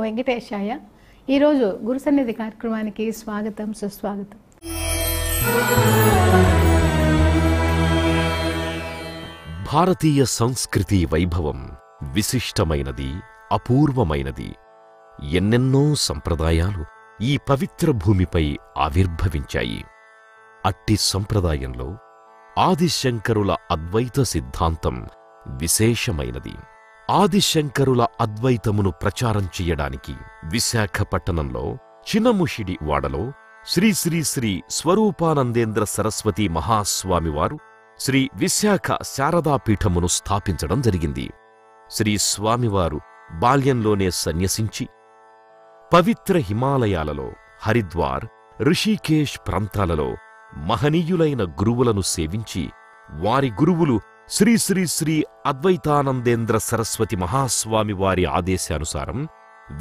వెంకటేశాయ. ఈరోజు గురు సన్నిధి కార్యక్రమానికి స్వాగతం, సుస్వాగతం. భారతీయ సంస్కృతి వైభవం విశిష్టమైనది, అపూర్వమైనది. ఎన్నెన్నో సంప్రదాయాలు ఈ పవిత్ర భూమిపై ఆవిర్భవించాయి. అట్టి సంప్రదాయంలో ఆదిశంకరుల అద్వైత సిద్ధాంతం విశేషమైనది. ఆదిశంకరుల అద్వైతమును ప్రచారం చెయ్యడానికి విశాఖపట్టణంలో చినముషిడి వాడలో శ్రీ శ్రీ శ్రీ స్వరూపానందేంద్ర సరస్వతి మహాస్వామివారు శ్రీ విశాఖ శారదాపీఠమును స్థాపించడం జరిగింది. శ్రీ స్వామివారు బాల్యంలోనే సన్యసించి పవిత్ర హిమాలయాలలో, హరిద్వార్, ఋషికేశ్ ప్రాంతాలలో మహనీయులైన గురువులను సేవించి వారి గురువులు శ్రీ శ్రీ శ్రీ అద్వైతానందేంద్ర సరస్వతి మహాస్వామివారి ఆదేశానుసారం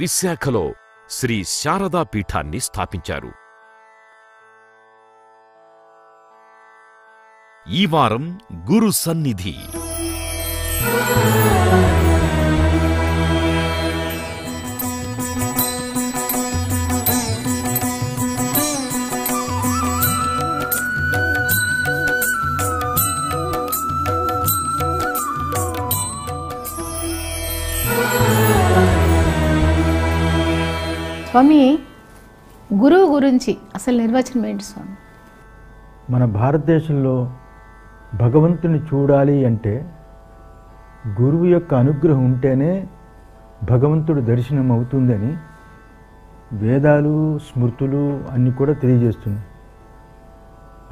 విశాఖలో శ్రీ శారదాపీఠాన్ని స్థాపించారు. ఈ వారం గురు సన్నిధి. స్వామి, గురువు గురించి అసలు నిర్వచనం ఏంటి స్వామి? మన భారతదేశంలో భగవంతుని చూడాలి అంటే గురువు యొక్క అనుగ్రహం ఉంటేనే భగవంతుడు దర్శనం అవుతుందని వేదాలు, స్మృతులు అన్నీ కూడా తెలియజేస్తున్నాయి.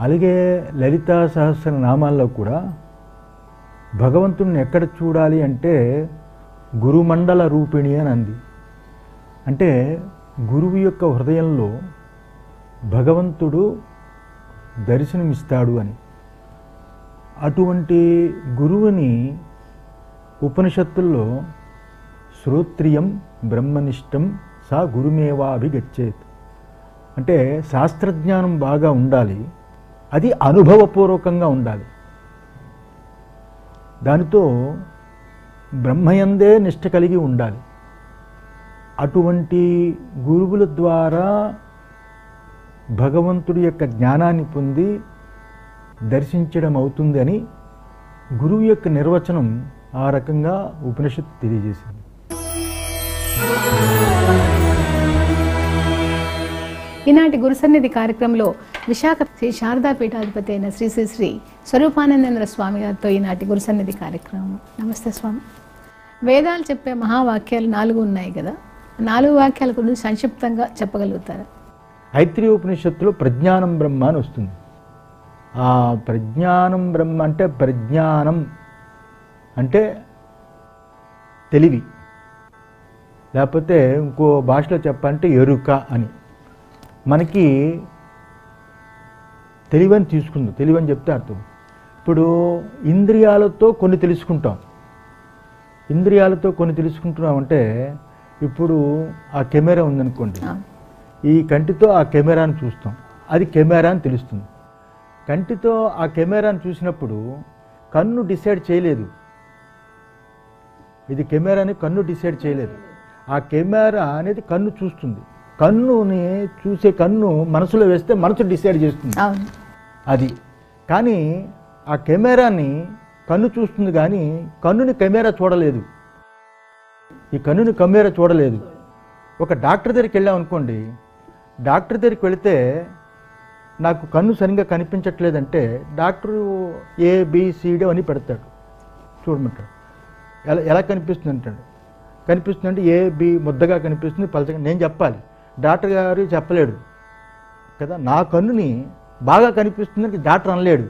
అలాగే లలితా సహస్రనామాల్లో కూడా భగవంతుడిని ఎక్కడ చూడాలి అంటే గురుమండల రూపిణి అని అంది. అంటే గురువు యొక్క హృదయంలో భగవంతుడు దర్శనమిస్తాడు అని. అటువంటి గురువుని ఉపనిషత్తుల్లో శ్రోత్రియం బ్రహ్మనిష్టం సా గురుమేవాభిగచ్చేత్ అంటే శాస్త్రజ్ఞానం బాగా ఉండాలి, అది అనుభవపూర్వకంగా ఉండాలి. దానితో బ్రహ్మయందే నిష్ట కలిగి ఉండాలి. అటువంటి గురువుల ద్వారా భగవంతుడి యొక్క జ్ఞానాన్ని పొంది దర్శించడం అవుతుంది అని గురువు యొక్క నిర్వచనం ఆ రకంగా ఉపనిషత్తు తెలియజేసింది. ఈనాటి గురు సన్నిధి కార్యక్రమంలో విశాఖ శ్రీ శారదాపీఠాధిపతి అయిన శ్రీ శ్రీ శ్రీ స్వరూపానందేంద్ర స్వామి గారితో ఈనాటి గురు సన్నిధి కార్యక్రమం. నమస్తే స్వామి. వేదాలు చెప్పే మహావాక్యాలు 4 ఉన్నాయి కదా, 4 వాక్యాల గురించి సంక్షిప్తంగా చెప్పగలుగుతారా? ఐత్రేయ ఉపనిషత్తులో ప్రజ్ఞానం బ్రహ్మ అని వస్తుంది. ఆ ప్రజ్ఞానం బ్రహ్మ అంటే ప్రజ్ఞానం అంటే తెలివి, లేకపోతే ఇంకో భాషలో చెప్పాలంటే ఎరుక అని. మనకి తెలివని తీసుకుందాం, తెలివని చెప్తే అర్థం. ఇప్పుడు ఇంద్రియాలతో కొన్ని తెలుసుకుంటాం. ఇంద్రియాలతో కొన్ని తెలుసుకుంటున్నామంటే ఇప్పుడు ఆ కెమెరా ఉందనుకోండి, ఈ కంటితో ఆ కెమెరాను చూస్తాం, అది కెమెరా అని తెలుస్తుంది. కంటితో ఆ కెమెరాను చూసినప్పుడు కన్ను డిసైడ్ చేయలేదు, ఇది కెమెరా అని కన్ను డిసైడ్ చేయలేదు. ఆ కెమెరా అనేది కన్ను చూస్తుంది. కన్నుని చూసే కన్ను మనసులో వేస్తే మనసు డిసైడ్ చేస్తుంది అది. కానీ ఆ కెమెరాని కన్ను చూస్తుంది, కానీ కన్నుని కెమెరా చూడలేదు. ఈ కన్నుని కెమెరా చూడలేదు. ఒక డాక్టర్ దగ్గరికి వెళ్ళాం అనుకోండి, డాక్టర్ దగ్గరికి వెళితే నాకు కన్ను సరిగ్గా కనిపించట్లేదంటే డాక్టరు ABCD అని పెడతాడు, చూడమంటాడు. ఎలా కనిపిస్తుంది అంటాడు. కనిపిస్తుందంటే AB ముద్దగా కనిపిస్తుంది, పలచగా. నేను చెప్పాలి, డాక్టర్ గారు చెప్పలేడు కదా. నా కన్నుని బాగా కనిపిస్తుందని డాక్టర్ అనలేడు.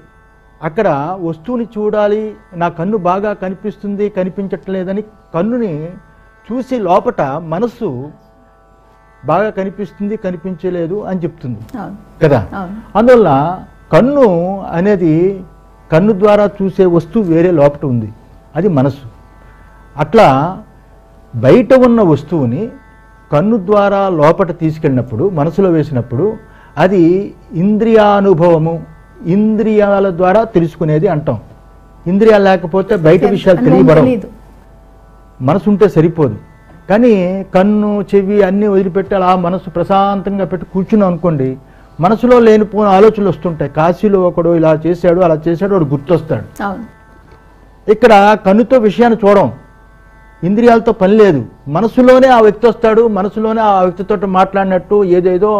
అక్కడ వస్తువుని చూడాలి, నా కన్ను బాగా కనిపిస్తుంది, కనిపించట్లేదని కన్నుని చూసి లోపట మనస్సు బాగా కనిపిస్తుంది, కనిపించలేదు అని చెప్తుంది కదా. అందువల్ల కన్ను అనేది కన్ను ద్వారా చూసే వస్తువు వేరే లోపట ఉంది, అది మనస్సు. అట్లా బయట ఉన్న వస్తువుని కన్ను ద్వారా లోపట తీసుకెళ్ళినప్పుడు, మనసులో వేసినప్పుడు అది ఇంద్రియానుభవము, ఇంద్రియాల ద్వారా తెలుసుకునేది అంటాం. ఇంద్రియాలు లేకపోతే బయట విషయాలు తెలియబడవు. మనసు ఉంటే సరిపోదు. కానీ కన్ను చెవి అన్నీ వదిలిపెట్టి అలా మనసు ప్రశాంతంగా పెట్టి కూర్చున్నాం అనుకోండి, మనసులో లేనిపోయిన ఆలోచనలు వస్తుంటాయి. కాశీలో ఒకడు ఇలా చేశాడు అలా చేశాడు వాడు గుర్తొస్తాడు. ఇక్కడ కన్నుతో విషయాన్ని చూడం, ఇంద్రియాలతో పని లేదు, మనసులోనే ఆ వ్యక్తి వస్తాడు, మనసులోనే ఆ వ్యక్తితో మాట్లాడినట్టు ఏదేదో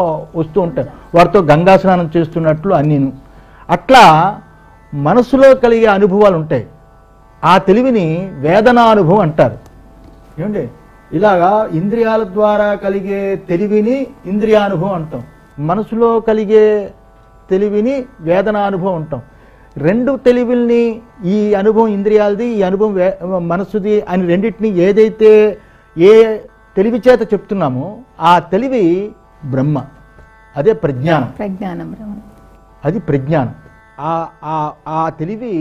వస్తూ ఉంటాయి, వారితో గంగా స్నానం చేస్తున్నట్లు అన్నీను. అట్లా మనసులో కలిగే అనుభవాలు ఉంటాయి. ఆ తెలివిని వేదనానుభవం అంటారు. ఏమండి, ఇలాగా ఇంద్రియాల ద్వారా కలిగే తెలివిని ఇంద్రియానుభవం అంటాం, మనసులో కలిగే తెలివిని వేదనానుభవం అంటాం. రెండు తెలివిల్ని, ఈ అనుభవం ఇంద్రియాలది, ఈ అనుభవం మనసుది అని రెండింటిని ఏదైతే ఏ తెలివి చేత చెప్తున్నామో ఆ తెలివి బ్రహ్మ, అదే ప్రజ్ఞానం. అది ప్రజ్ఞానం. ఆ తెలివి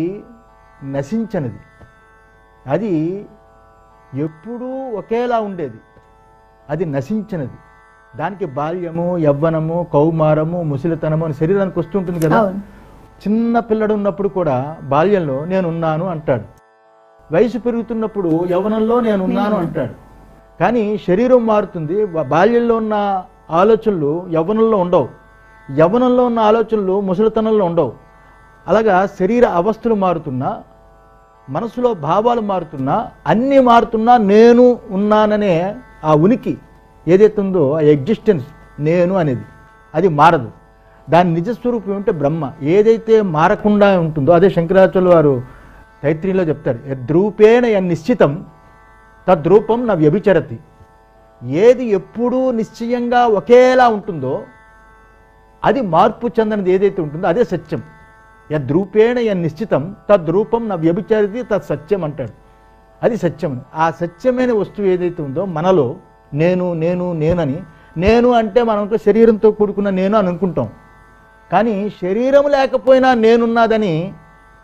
నశించనిది, అది ఎప్పుడూ ఒకేలా ఉండేది, అది నశించినది. దానికి బాల్యము, యవ్వనము, కౌమారము, ముసలితనము అని శరీరానికి వస్తుంటుంది కదా. చిన్న పిల్లడు ఉన్నప్పుడు కూడా బాల్యంలో నేనున్నాను అంటాడు, వయసు పెరుగుతున్నప్పుడు యవ్వనంలో నేనున్నాను అంటాడు. కానీ శరీరం మారుతుంది, బాల్యంలో ఉన్న ఆలోచనలు యవ్వనంలో ఉండవు, యవ్వనంలో ఉన్న ఆలోచనలు ముసలితనంలో ఉండవు. అలాగా శరీర అవస్థలు మారుతున్నా, మనసులో భావాలు మారుతున్నా, అన్నీ మారుతున్నా నేను ఉన్నాననే ఆ ఉనికి ఏదైతే ఉందో, ఆ ఎగ్జిస్టెన్స్ నేను అనేది, అది మారదు. దాని నిజస్వరూపం ఏమంటే బ్రహ్మ. ఏదైతే మారకుండా ఉంటుందో అదే శంకరాచార్యులు వారు తైత్రీలో చెప్తారు, యద్రూపేణ యన్నిశ్చితం తద్రూపం న వ్యభిచరతి. ఏది ఎప్పుడూ నిశ్చయంగా ఒకేలా ఉంటుందో, అది మార్పు చెందనిది ఏదైతే ఉంటుందో అదే సత్యం. యద్రూపేణ యన్నిశ్చితం తద్రూపం న వ్యభిచరతి తత్ సత్యం అంటాడు. అది సత్యం. ఆ సత్యమైన వస్తువు ఏదైతే ఉందో మనలో నేను నేను నేనని, నేను అంటే మనం శరీరంతో కూడుకున్న నేను అని అనుకుంటాం. కానీ శరీరం లేకపోయినా నేనున్నదని,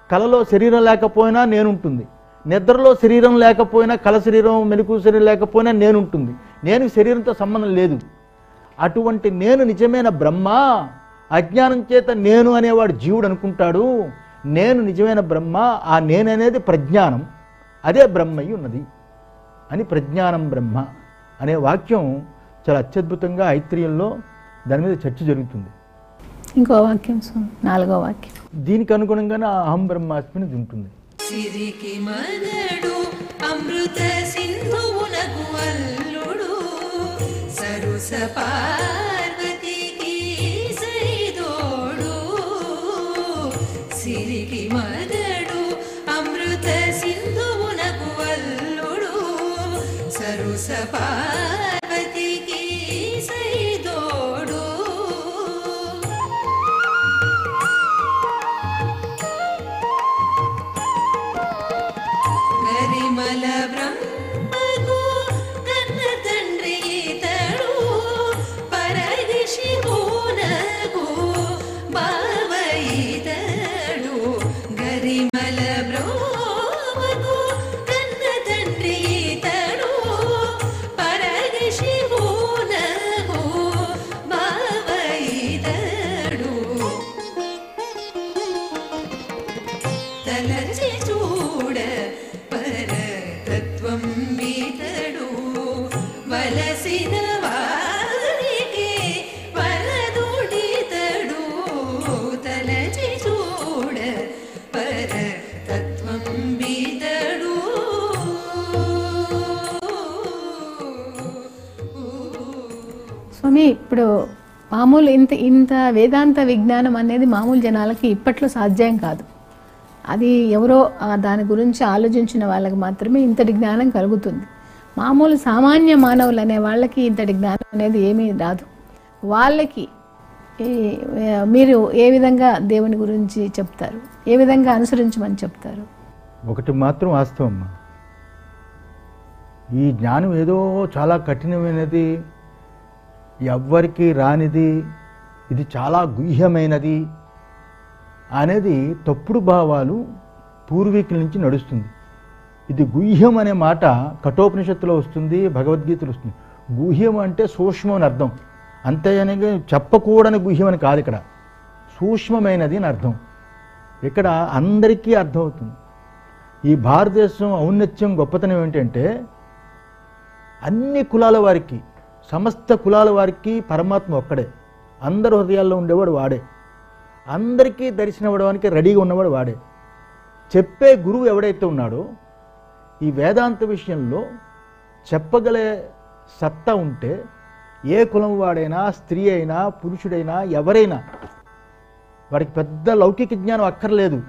కలలో శరీరం లేకపోయినా నేనుంటుంది, నిద్రలో శరీరం లేకపోయినా, కల శరీరం మెలకు శరీరం లేకపోయినా నేనుంటుంది. నేను శరీరంతో సంబంధం లేదు. అటువంటి నేను నిజమైన బ్రహ్మ. అజ్ఞానం చేత నేను అనేవాడు జీవుడు అనుకుంటాడు, నేను నిజమైన బ్రహ్మ. ఆ నేను అనేది ప్రజ్ఞానం, అదే బ్రహ్మయ్యి ఉన్నది అని ప్రజ్ఞానం బ్రహ్మ అనే వాక్యం చాలా అత్యద్భుతంగా ఐత్రీయంలో దాని మీద చర్చ జరుగుతుంది. ఇంకో వాక్యం, 4వ వాక్యం, దీనికి అనుగుణంగానే అహం బ్రహ్మాస్మి అనేది ఉంటుంది. సిరికి మదడు అమృత సింధువునకు అల్లుడు సరుస పార్వతికి సైదోడు. సిరికి మదడు అమృత సింధువునకు అల్లుడు సరుస పార్వతికి సైదోడు. గరిమల బ్రహ్మకు కన్న తండ్రి ఇతడు పరదిశి పూనకు బావ ఇతడు. గరిమల బ్రహ్మకు కన్న తండ్రి ఇతడు పరదిశి పూనకు బావ ఇతడు. తలచి చూడ పరతత్వం వీతడు వలసిన వారికి వరదుడితడు. తలచి చూడ పరతత్వం వీతడు. స్వామి, ఇప్పుడు మామూలు ఇంత వేదాంత విజ్ఞానం అనేది మామూలు జనాలకి ఇప్పట్లో సాధ్యం కాదు. అది ఎవరో దాని గురించి ఆలోచించిన వాళ్ళకి మాత్రమే ఇంతటి జ్ఞానం కలుగుతుంది. మామూలు సామాన్య మానవులు అనే వాళ్ళకి ఇంతటి జ్ఞానం అనేది ఏమీ రాదు. వాళ్ళకి మీరు ఏ విధంగా దేవుని గురించి చెప్తారు, ఏ విధంగా అనుసరించమని చెప్తారు? ఒకటి మాత్రం వాస్తవం, ఈ జ్ఞానం ఏదో చాలా కఠినమైనది, ఎవ్వరికి రానిది, ఇది చాలా గుహ్యమైనది అనేది తప్పుడు భావాలు పూర్వీకుల నుంచి నడుస్తుంది. ఇది గుహ్యం అనే మాట కఠోపనిషత్తులో వస్తుంది, భగవద్గీతలో వస్తుంది. గుహ్యం అంటే సూక్ష్మం అని అర్థం, అంతేగాని చెప్పకూడని గుహ్యం అని కాదు. ఇక్కడ సూక్ష్మమైనది అని అర్థం. ఇక్కడ అందరికీ అర్థమవుతుంది. ఈ భారతదేశం ఔన్నత్యం, గొప్పతనం ఏంటంటే అన్ని కులాల వారికి, సమస్త కులాల వారికి పరమాత్మ ఒక్కడే. అందరి హృదయాల్లో ఉండేవాడు వాడే. అందరికీ దర్శనం ఇవ్వడానికి రెడీగా ఉన్నవాడు వాడే. చెప్పే గురువు ఎవడైతే ఉన్నాడో ఈ వేదాంత విషయంలో చెప్పగలే సత్తా ఉంటే ఏ కులం వాడైనా, స్త్రీ అయినా, పురుషుడైనా, ఎవరైనా వాడికి పెద్ద లౌకిక జ్ఞానం అక్కర్లేదు.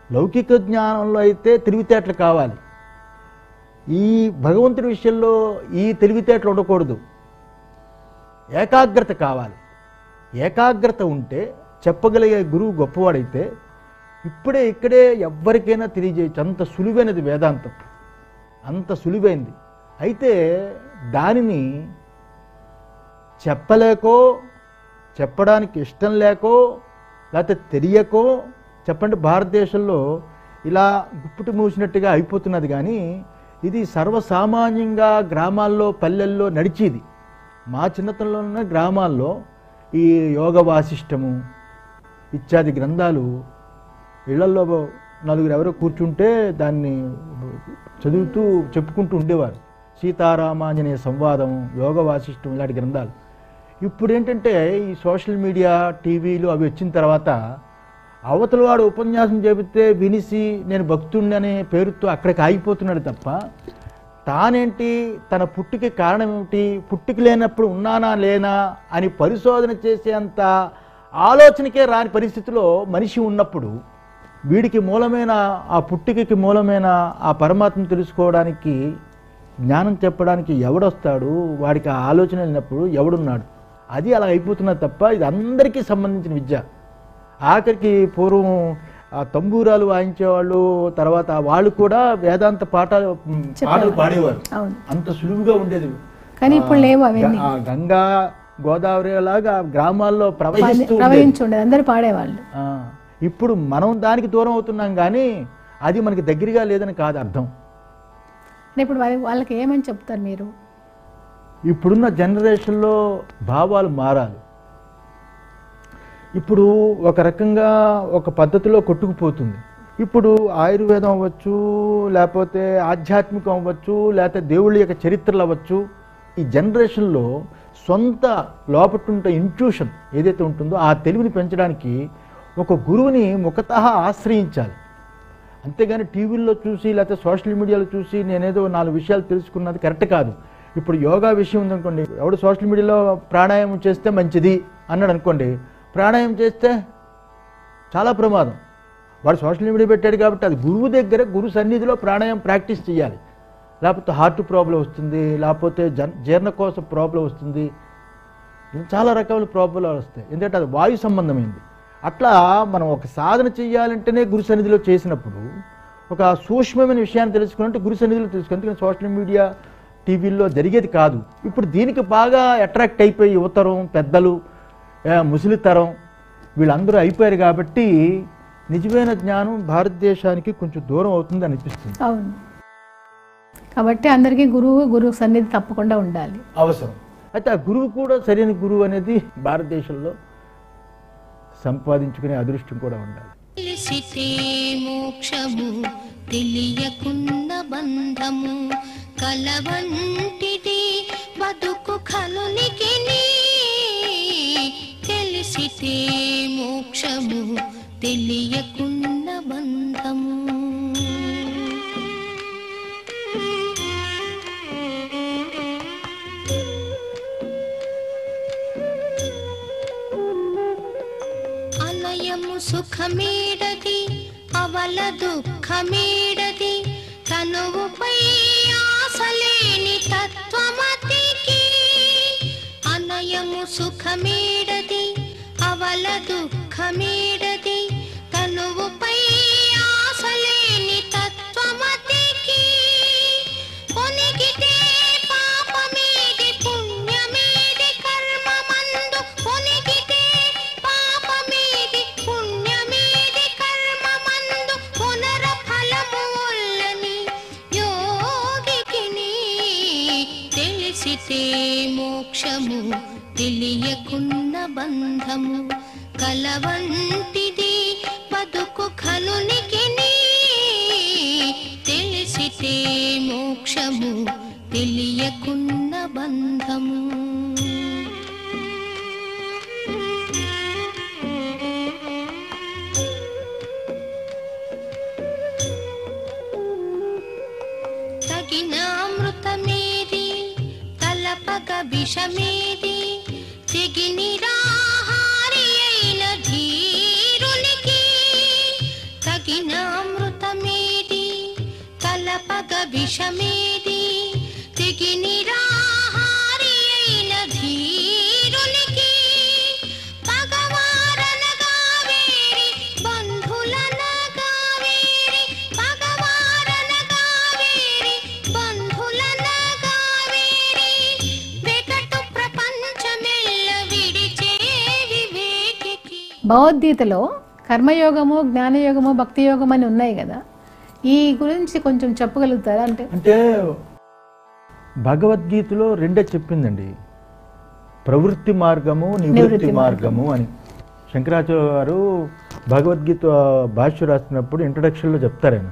లౌకిక జ్ఞానంలో అయితే తెలివితేటలు కావాలి. ఈ భగవంతుడి విషయంలో ఈ తెలివితేటలు ఉండకూడదు, ఏకాగ్రత కావాలి. ఏకాగ్రత ఉంటే చెప్పగలిగే గురువు గొప్పవాడైతే ఇక్కడే ఎవ్వరికైనా తెలియజేయచ్చు. అంత సులువైనది వేదాంతం, అంత సులువైంది. అయితే దానిని చెప్పలేకో, చెప్పడానికి ఇష్టం లేకో, లేకపోతే తెలియకో, చెప్పండి భారతదేశంలో ఇలా గుప్పుటి మూసినట్టుగా అయిపోతున్నది. కానీ ఇది సర్వసామాన్యంగా గ్రామాల్లో, పల్లెల్లో నడిచేది. మా చిన్నతనంలో ఉన్న గ్రామాల్లో ఈ యోగ వాసిష్టము ఇత్యాది గ్రంథాలు ఇళ్లల్లో నలుగురు ఎవరో కూర్చుంటే దాన్ని చదువుతూ చెప్పుకుంటూ ఉండేవారు. సీతారామాంజనేయ సంవాదం, యోగ వాసిష్టం ఇలాంటి గ్రంథాలు. ఇప్పుడు ఏంటంటే ఈ సోషల్ మీడియా, టీవీలు అవి వచ్చిన తర్వాత అవతల వాడు ఉపన్యాసం చెబితే వినిసి నేను భక్తుడిని అనే పేరుతో అక్కడికి ఆగిపోతున్నాడు తప్ప తానేంటి, తన పుట్టుకి కారణం ఏమిటి, పుట్టుకి లేనప్పుడు ఉన్నానా లేనా అని పరిశోధన చేసేంత ఆలోచనకే రాని పరిస్థితిలో మనిషి ఉన్నప్పుడు వీడికి మూలమైన, ఆ పుట్టుకకి మూలమైన ఆ పరమాత్మను తెలుసుకోవడానికి, జ్ఞానం చెప్పడానికి ఎవడొస్తాడు? వాడికి ఆ ఆలోచన వెళ్ళినప్పుడు ఎవడున్నాడు? అది అలా అయిపోతున్నది తప్ప ఇది అందరికీ సంబంధించిన విద్య. ఆఖరికి పూర్వం ఆ తంబూరాలు వాయించేవాళ్ళు, తర్వాత వాళ్ళు కూడా వేదాంత పాటలు పాడేవారు. అంత సులువుగా ఉండేది. కానీ ఇప్పుడు లేవు అవన్నీ. గంగా గోదావరి లాగా గ్రామాల్లో ప్రవహిస్తూ అందరూ పాడేవాళ్ళు. ఇప్పుడు మనం దానికి దూరం అవుతున్నాం, కానీ అది మనకి దగ్గరగా లేదని కాదు అర్థం. ఇప్పుడు వాళ్ళకి ఏమని చెప్తారు మీరు? ఇప్పుడున్న జనరేషన్లో భావాలు మారాలి. ఇప్పుడు ఒక రకంగా ఒక పద్ధతిలో కొట్టుకుపోతుంది. ఇప్పుడు ఆయుర్వేదం అవ్వచ్చు, లేకపోతే ఆధ్యాత్మికం అవ్వచ్చు, లేకపోతే దేవుళ్ళ యొక్క చరిత్రలు అవ్వచ్చు. ఈ జనరేషన్లో సొంత లోపటుంటే ఇంట్యూషన్ ఏదైతే ఉంటుందో ఆ తెలివిని పెంచడానికి ఒక గురువుని ముఖతః ఆశ్రయించాలి. అంతేగాని టీవీల్లో చూసి లేకపోతే సోషల్ మీడియాలో చూసి నేనేదో 4 విషయాలు తెలుసుకున్నది కరెక్ట్ కాదు. ఇప్పుడు యోగా విషయం ఉందనుకోండి, ఎవడు సోషల్ మీడియాలో ప్రాణాయామం చేస్తే మంచిది అన్నాడు అనుకోండి, ప్రాణాయామం చేస్తే చాలా ప్రమాదం. వాడు సోషల్ మీడియా పెట్టాడు కాబట్టి అది గురువు దగ్గర, గురు సన్నిధిలో ప్రాణాయామం ప్రాక్టీస్ చేయాలి. లేకపోతే హార్ట్ ప్రాబ్లం వస్తుంది, లేకపోతే జీర్ణకోశ ప్రాబ్లం వస్తుంది, చాలా రకాల ప్రాబ్లాలు వస్తాయి. ఎందుకంటే అది వాయు సంబంధమైంది. అట్లా మనం ఒక సాధన చేయాలంటేనే గురు సన్నిధిలో చేసినప్పుడు ఒక సూక్ష్మమైన విషయాన్ని తెలుసుకున్నట్టు గురు సన్నిధిలో తెలుసుకుని, ఎందుకంటే సోషల్ మీడియా, టీవీల్లో జరిగేది కాదు. ఇప్పుడు దీనికి బాగా అట్రాక్ట్ అయిపోయి యువతరం, పెద్దలు, ముసలితరం వీళ్ళందరూ అయిపోయారు కాబట్టి నిజమైన జ్ఞానం భారతదేశానికి కొంచెం దూరం అవుతుంది అనిపిస్తుంది. అవును, కాబట్టి అందరికీ గురువు సన్నిధి తప్పకుండా ఉండాలి, అవసరం. అయితే ఆ గురువు కూడా సరైన గురువు అనేది భారతదేశంలో సంపాదించుకునే అదృష్టం కూడా ఉండాలి. తెలిసితే మోక్షము తెలియకున్న బంధము కలవంటిది బతుకు కలునికి. తెలిసితే మోక్షము తెలియకున్న బంధము. అనయము సుఖమేడది అవల దుఃఖమేడది తనువుపై ఆశలేని తత్వమతికి. అనయము సుఖమేడది అవల దుఃఖమేడది తనువుపై ఆశలేని తత్వమతికి. కొనిగితే పాపమేది పుణ్యమేది కర్మమందు. కొనిగితే పాపమేది పుణ్యమేది కర్మమందు. పునర ఫలము వల్లని యోగికిని. తెలిసితే మోక్షము తెలియకున్న బంధము కలవంటిది బతుకు కలునికి. తెలిసితే మోక్షము తెలియకు విషమేది తెగినిరాహారి అయిన ధీరునికి తగిన అమృతమేది తలపగ విషమేది తెగినిరాహారి అయిన ధీరునికి పగవారనగా వేరి బంధులనగా వేరి పగవారనగా వేరి బంధులనగా వేరి వెకటు ప్రపంచమెల్ల విడిచే వివేకికి. భగవద్గీతలో కర్మయోగము, జ్ఞానయోగము, భక్తి యోగం అని ఉన్నాయి కదా, ఈ గురించి కొంచెం చెప్పగలుగుతారా? అంటే భగవద్గీతలో రెండే చెప్పిందండి, ప్రవృత్తి మార్గము, నివృత్తి మార్గము అని. శంకరాచార్య గారు భగవద్గీత భాష్య రాసినప్పుడు ఇంట్రడక్షన్లో చెప్తారు ఆయన.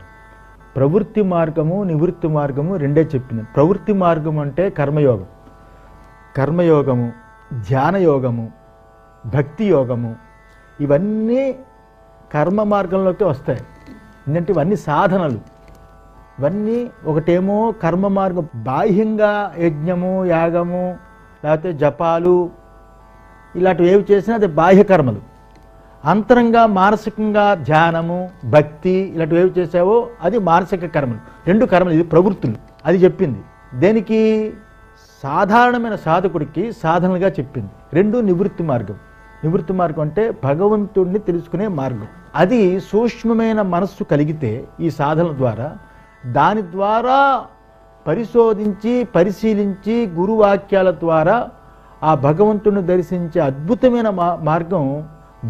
ప్రవృత్తి మార్గము, నివృత్తి మార్గము రెండే చెప్పింది. ప్రవృత్తి మార్గం అంటే కర్మయోగం, కర్మయోగము, ధ్యానయోగము, భక్తి యోగము, ఇవన్నీ కర్మ మార్గంలోకి వస్తాయి. ఎందుకంటే ఇవన్నీ సాధనలు. ఇవన్నీ ఒకటేమో కర్మ మార్గం, బాహ్యంగా యజ్ఞము, యాగము, లేకపోతే జపాలు ఇలాంటివి ఏవి చేసినా అది బాహ్య కర్మలు. అంతరంగా మానసికంగా ధ్యానము, భక్తి ఇలాంటివి ఏవి చేసావో అది మానసిక కర్మలు. రెండు కర్మలు, ఇది ప్రవృత్తులు. అది చెప్పింది దేనికి? సాధారణమైన సాధకుడికి సాధనలుగా చెప్పింది. రెండు నివృత్తి మార్గం. నివృత్తి మార్గం అంటే భగవంతుడిని తెలుసుకునే మార్గం. అది సూక్ష్మమైన మనస్సు కలిగితే ఈ సాధనల ద్వారా, దాని ద్వారా పరిశోధించి పరిశీలించి గురువాక్యాల ద్వారా ఆ భగవంతుడిని దర్శించే అద్భుతమైన మార్గం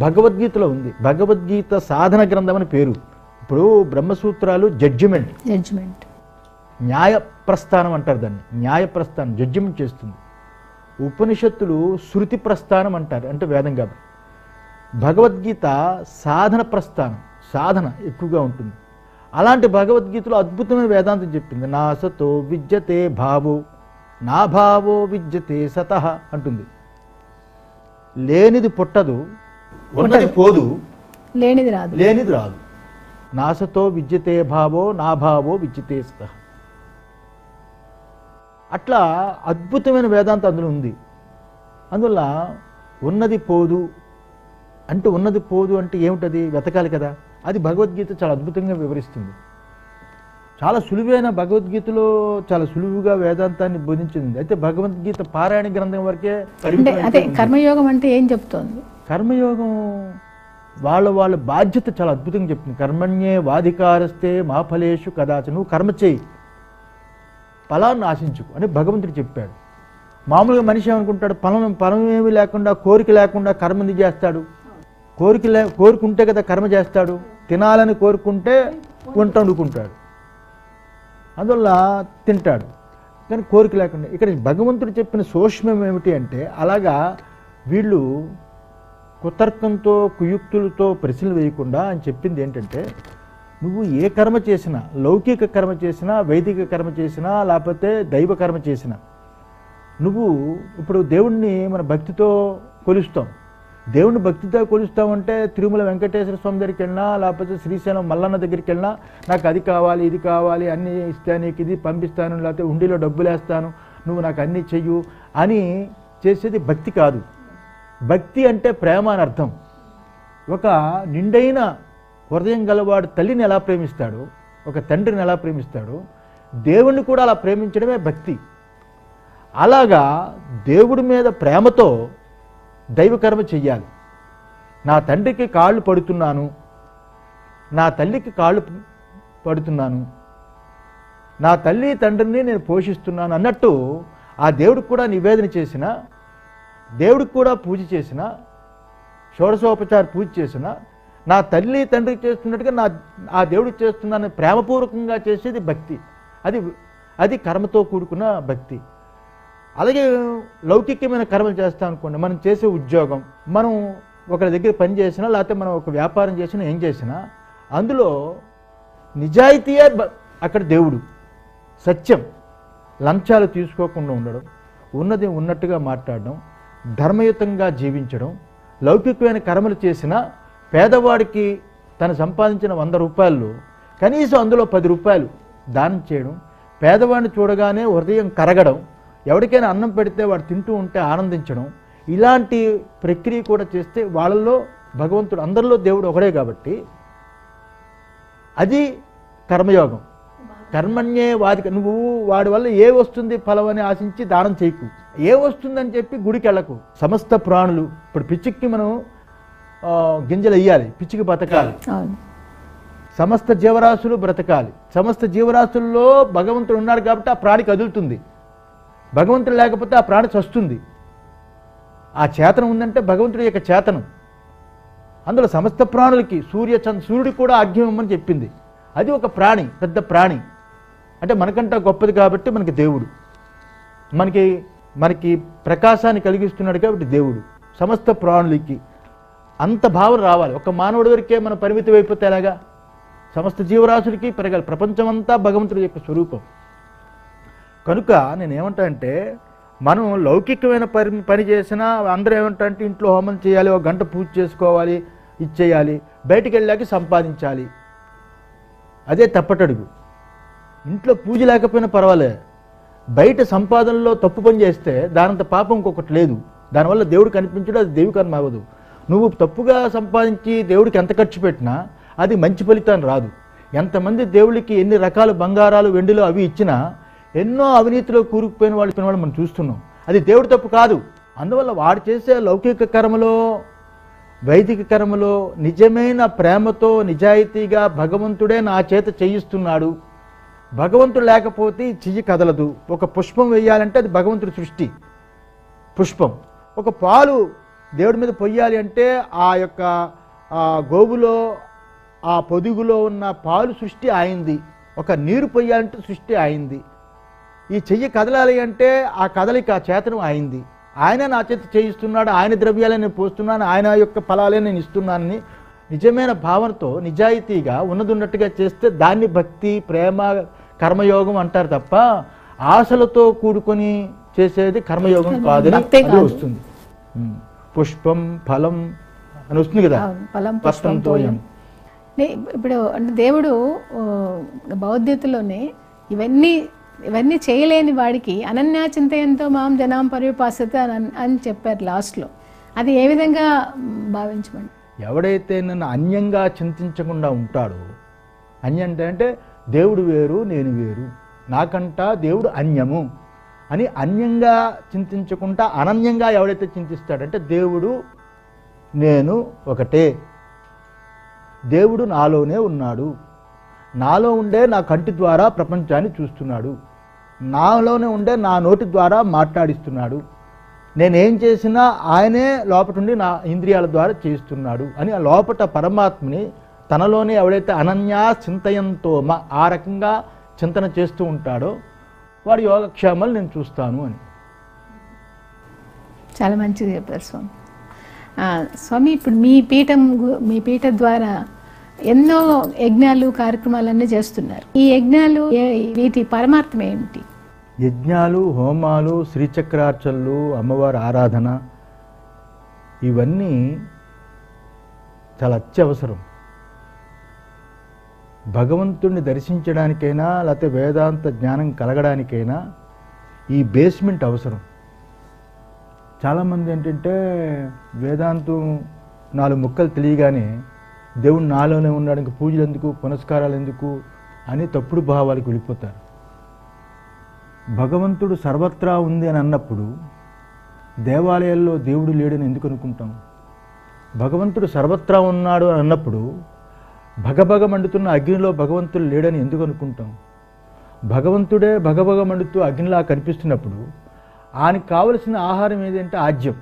భగవద్గీతలో ఉంది. భగవద్గీత సాధన గ్రంథం అని పేరు. ఇప్పుడు బ్రహ్మసూత్రాలు జడ్జిమెంట్, న్యాయ ప్రస్థానం అంటారు దాన్ని. న్యాయ ప్రస్థానం జడ్జిమెంట్ చేస్తుంది. ఉపనిషత్తులు శృతి ప్రస్థానం అంటారు, అంటే వేదం కాబట్టి. భగవద్గీత సాధన ప్రస్థానం, సాధన ఎక్కువగా ఉంటుంది. అలాంటి భగవద్గీతలో అద్భుతమైన వేదాంతం చెప్పింది. నా సతో విద్యతే భావో నా భావో విద్యతే సతః అంటుంది. లేనిది పుట్టదు, ఉన్నది పోదు, లేనిది రాదు, లేనిది రాదు. నాసతో విద్యతే భావో నా భావో విద్యతే సతః. అట్లా అద్భుతమైన వేదాంతం అందులో ఉంది. అందువల్ల ఉన్నది పోదు అంటే, ఉన్నది పోదు అంటే ఏమిటది? వెతకాలి కదా. అది భగవద్గీత చాలా అద్భుతంగా వివరిస్తుంది. చాలా సులువైన భగవద్గీతలో చాలా సులువుగా వేదాంతాన్ని బోధించింది. అయితే భగవద్గీత పారాయణ గ్రంథం వరకే. అదే కర్మయోగం అంటే ఏం చెప్తోంది? కర్మయోగం వాళ్ళ బాధ్యత చాలా అద్భుతంగా చెప్తుంది. కర్మణ్యే వాధికారస్తే మా ఫలేషు కదాచ. నువ్వు కర్మ చేయి, ఫలాన్ని ఆశించుకు అని భగవంతుడు చెప్పాడు. మామూలుగా మనిషి ఏమనుకుంటాడు? ఫలం ఏమీ లేకుండా, కోరిక లేకుండా కర్మ ఎందుకు చేస్తాడు? కోరుకుంటే కదా కర్మ చేస్తాడు. తినాలని కోరుకుంటే వంట వండుకుంటాడు, అందువల్ల తింటాడు. కానీ కోరిక లేకుండా. ఇక్కడ భగవంతుడు చెప్పిన సూక్ష్మం ఏమిటి అంటే, అలాగా వీళ్ళు కుతర్కంతో కుయుక్తులతో ప్రశ్నలు వేయకుండా అని చెప్పింది ఏంటంటే, నువ్వు ఏ కర్మ చేసినా, లౌకిక కర్మ చేసినా, వైదిక కర్మ చేసినా, లేకపోతే దైవ కర్మ చేసినా, నువ్వు ఇప్పుడు దేవుణ్ణి మన భక్తితో కొలుస్తాం. దేవుణ్ణి భక్తితో కొలుస్తామంటే తిరుమల వెంకటేశ్వర స్వామి దగ్గరికి వెళ్ళినా, లేకపోతే శ్రీశైలం మల్లన్న దగ్గరికి వెళ్ళినా, నాకు అది కావాలి ఇది కావాలి అన్నీ ఇస్తా, నీకు ఇది పంపిస్తాను, లేకపోతే ఉండిలో డబ్బులు వేస్తాను, నువ్వు నాకు అన్నీ చెయ్యు అని చేసేది భక్తి కాదు. భక్తి అంటే ప్రేమ అని అర్థం. ఒక నిండైన హృదయం గలవాడు తల్లిని ఎలా ప్రేమిస్తాడో, ఒక తండ్రిని ఎలా ప్రేమిస్తాడో, దేవుణ్ణి కూడా అలా ప్రేమించడమే భక్తి. అలాగా దేవుడి మీద ప్రేమతో దైవకర్మ చెయ్యాలి. నా తండ్రికి కాళ్ళు పడుతున్నాను, నా తల్లికి కాళ్ళు పడుతున్నాను, నా తల్లి తండ్రిని నేను పోషిస్తున్నాను అన్నట్టు ఆ దేవుడికి కూడా నివేదన చేసిన, దేవుడికి కూడా పూజ చేసిన, షోడశోపచార పూజ చేసిన, నా తల్లి తండ్రికి చేస్తున్నట్టుగా ఆ దేవుడికి చేస్తున్నాను ప్రేమపూర్వకంగా చేసేది భక్తి. అది కర్మతో కూడుకున్న భక్తి. అలాగే లౌకికమైన కర్మలు చేస్తాం అనుకోండి, మనం చేసే ఉద్యోగం, మనం ఒకరి దగ్గర పని చేసినా, లేకపోతే మనం ఒక వ్యాపారం చేసినా, ఏం చేసినా అందులో నిజాయితీయే అక్కడ దేవుడు. సత్యం, లంచాలు తీసుకోకుండా ఉండడం, ఉన్నది ఉన్నట్టుగా మాట్లాడడం, ధర్మయుతంగా జీవించడం, లౌకికమైన కర్మలు చేసిన పేదవాడికి తను సంపాదించిన 100 రూపాయలు కనీసం అందులో 10 రూపాయలు దానం చేయడం, పేదవాడిని చూడగానే హృదయం కరగడం, ఎవరికైనా అన్నం పెడితే వాడు తింటూ ఉంటే ఆనందించడం, ఇలాంటి ప్రక్రియ కూడా చేస్తే వాళ్ళల్లో భగవంతుడు, అందరిలో దేవుడు ఒకడే కాబట్టి అది కర్మయోగం. కర్మణ్యే వాదిక. నువ్వు వాడి వల్ల ఏ వస్తుంది ఫలం అని ఆశించి దానం చేయకు, ఏ వస్తుందని చెప్పి గుడికి వెళ్ళకు. సమస్త ప్రాణులు, ఇప్పుడు పిచ్చికి మనం గింజలు వేయాలి, పిచ్చికి బతకాలి, సమస్త జీవరాశులు బ్రతకాలి. సమస్త జీవరాశుల్లో భగవంతుడు ఉన్నాడు కాబట్టి ఆ ప్రాణి కదులుతుంది, భగవంతుడు లేకపోతే ఆ ప్రాణి చస్తుంది. ఆ చేతనం ఉందంటే భగవంతుడి యొక్క చేతనం. అందులో సమస్త ప్రాణులకి సూర్యుడికి కూడా ఆజ్ఞ ఇవ్వమని చెప్పింది. అది ఒక ప్రాణి, పెద్ద ప్రాణి. అంటే మనకంటే గొప్పది కాబట్టి మనకి దేవుడు, మనకి ప్రకాశాన్ని కలిగిస్తున్నాడు కాబట్టి దేవుడు. సమస్త ప్రాణులకి అంత భావన రావాలి. ఒక మానవుడి వరకే మనం పరిమితం అయిపోతే ఎలాగా? సమస్త జీవరాశులకి పెరగాలి. ప్రపంచమంతా భగవంతుడి యొక్క స్వరూపం. కనుక నేనేమంటా అంటే, మనం లౌకికమైన పని చేసినా అందరూ ఏమంటా అంటే ఇంట్లో హోమం చేయాలి, ఒక గంట పూజ చేసుకోవాలి, ఇచ్చేయాలి, బయటికి వెళ్ళాక సంపాదించాలి. అదే తప్పటడుగు. ఇంట్లో పూజ లేకపోయినా పర్వాలే, బయట సంపాదనలో తప్పు పని చేస్తే దానంత పాపం ఇంకొకటి లేదు. దానివల్ల దేవుడు కనిపించడం అది దేవి కర్మ అవ్వదు. నువ్వు తప్పుగా సంపాదించి దేవుడికి ఎంత ఖర్చు పెట్టినా అది మంచి ఫలితాన్ని రాదు. ఎంతమంది దేవుడికి ఎన్ని రకాల బంగారాలు వెండిలో అవి ఇచ్చినా ఎన్నో అవినీతిలో కూరుకుపోయిన వాళ్ళు మనం చూస్తున్నాం. అది దేవుడి తప్పు కాదు. అందువల్ల వాడు చేసే లౌకిక కర్మలో, వైదిక కర్మలో నిజమైన ప్రేమతో నిజాయితీగా భగవంతుడే నా చేత చేయిస్తున్నాడు, భగవంతుడు లేకపోతే చెయ్యి కదలదు. ఒక పుష్పం వేయాలంటే అది భగవంతుడి సృష్టి పుష్పం. ఒక పాలు దేవుడి మీద పొయ్యాలి అంటే ఆ యొక్క గోవులో ఆ పొదుగులో ఉన్న పాలు సృష్టి అయింది. ఒక నీరు పొయ్యాలంటే సృష్టి అయింది. ఈ చెయ్యి కదలాలి అంటే ఆ కదలిక ఆ చేతనం అయింది. ఆయన నా చేత చేయిస్తున్నాడు, ఆయన ద్రవ్యాలే నేను పోస్తున్నాను, ఆయన యొక్క ఫలాలే నేను ఇస్తున్నానని నిజమైన భావనతో నిజాయితీగా ఉన్నట్టుగా చేస్తే దాన్ని భక్తి, ప్రేమ, కర్మయోగం అంటారు తప్ప ఆశలతో కూడుకొని చేసేది కర్మయోగం కాదని అది వస్తుంది. పుష్పం ఫలం అని వస్తుంది కదా, పుష్పంతో. ఇప్పుడు అంటే దేవుడు భగవద్గీతలోనే ఇవన్నీ చేయలేని వాడికి అనన్యా చింతయంతో మాం జనాం పర్యుపాసత అని చెప్పారు లాస్ట్లో. అది ఏ విధంగా భావించమండి? ఎవడైతే నన్ను అన్యంగా చింతించకుండా ఉంటాడో, అన్యం అంటే దేవుడు వేరు నేను వేరు, నాకంట దేవుడు అన్యము అని అన్యంగా చింతించకుండా అనన్యంగా ఎవడైతే చింతిస్తాడంటే దేవుడు నేను ఒకటే, దేవుడు నాలోనే ఉన్నాడు, నాలో ఉండే నా కంటి ద్వారా ప్రపంచాన్ని చూస్తున్నాడు, నాలోనే ఉండే నా నోటి ద్వారా మాట్లాడిస్తున్నాడు, నేనేం చేసినా ఆయనే లోపటుండి నా ఇంద్రియాల ద్వారా చేస్తున్నాడు అని ఆ లోపట పరమాత్మని తనలోనే ఎవడైతే అనన్యా చింతయంతో ఆ రకంగా చింతన చేస్తూ ఉంటాడో వాడి యోగక్షేమాలు నేను చూస్తాను అని. చాలా మంచిది చెప్పారు స్వామి. స్వామి, ఇప్పుడు మీ పీఠం ద్వారా ఎన్నో యజ్ఞాలు కార్యక్రమాలన్నీ చేస్తున్నారు. ఈ యజ్ఞాలు వీటి పరమార్థం ఏమిటి? యజ్ఞాలు, హోమాలు, శ్రీచక్రార్చనలు, అమ్మవారి ఆరాధన ఇవన్నీ చాలా అత్యవసరం. భగవంతుడిని దర్శించడానికైనా లేకపోతే వేదాంత జ్ఞానం కలగడానికైనా ఈ బేస్మెంట్ అవసరం. చాలామంది ఏంటంటే వేదాంతం 4 ముక్కలు తెలియగానే దేవుడు నాలోనే ఉన్నాడు, ఇంక పూజలు ఎందుకు, పునస్కారాలు ఎందుకు అని తప్పుడు భావాలకు వెళ్ళిపోతారు. భగవంతుడు సర్వత్రా ఉంది అని అన్నప్పుడు దేవాలయాల్లో దేవుడు లేడని ఎందుకు అనుకుంటాం? భగవంతుడు సర్వత్రా ఉన్నాడు అని అన్నప్పుడు భగభగ మండుతున్న అగ్నిలో భగవంతుడు లేడని ఎందుకు అనుకుంటాం? భగవంతుడే భగభగ మండుతూ అగ్నిలా కనిపిస్తున్నప్పుడు ఆయనకు కావలసిన ఆహారం ఏదంటే ఆజ్యం,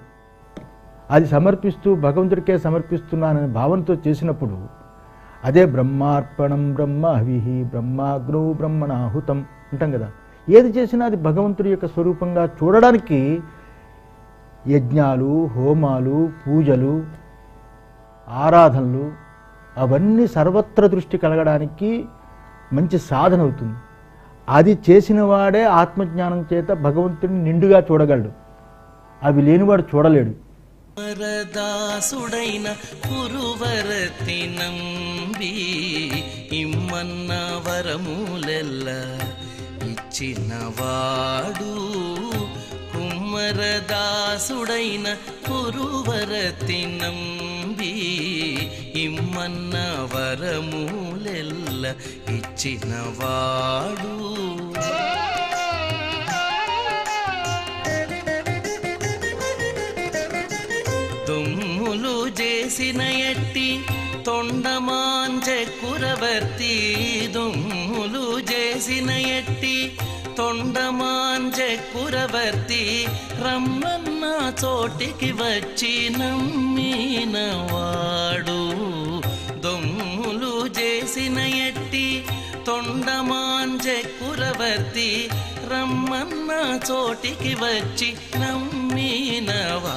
అది సమర్పిస్తూ భగవంతుడికే సమర్పిస్తున్నానని భావనతో చేసినప్పుడు అదే బ్రహ్మార్పణం బ్రహ్మ హవిహి బ్రహ్మాగ్నౌ బ్రహ్మణాహుతం అంటాం కదా. ఏది చేసినా అది భగవంతుడి యొక్క స్వరూపంగా చూడడానికి యజ్ఞాలు, హోమాలు, పూజలు, ఆరాధనలు అవన్నీ సర్వత్ర దృష్టి కలగడానికి మంచి సాధన అవుతుంది. అది చేసిన వాడే ఆత్మజ్ఞానం చేత భగవంతుడిని నిండుగా చూడగలడు, అవి లేనివాడు చూడలేడు. వరదాసుడైన కురువరతి నంబి ఇమ్మన్న వరములెల్ల ఇచ్చినవాడు దాసుడైన పురువరతి నంబి ఇమ్మన్న వరములెల్ల ఇచ్చినవాడు దుమ్ములు చేసిన ఎట్టి తొండమాంచె కురవర్తి దుమ్ములు చేసిన ఎట్టి తొండమాంచె కురవర్తి రమ్మన్న చోటికి వచ్చి నమ్మినవాడు దొమ్ములు చేసిన ఎట్టి తొండమాంచె కురవర్తి రమ్మన్న చోటికి వచ్చి నమ్మినవాడు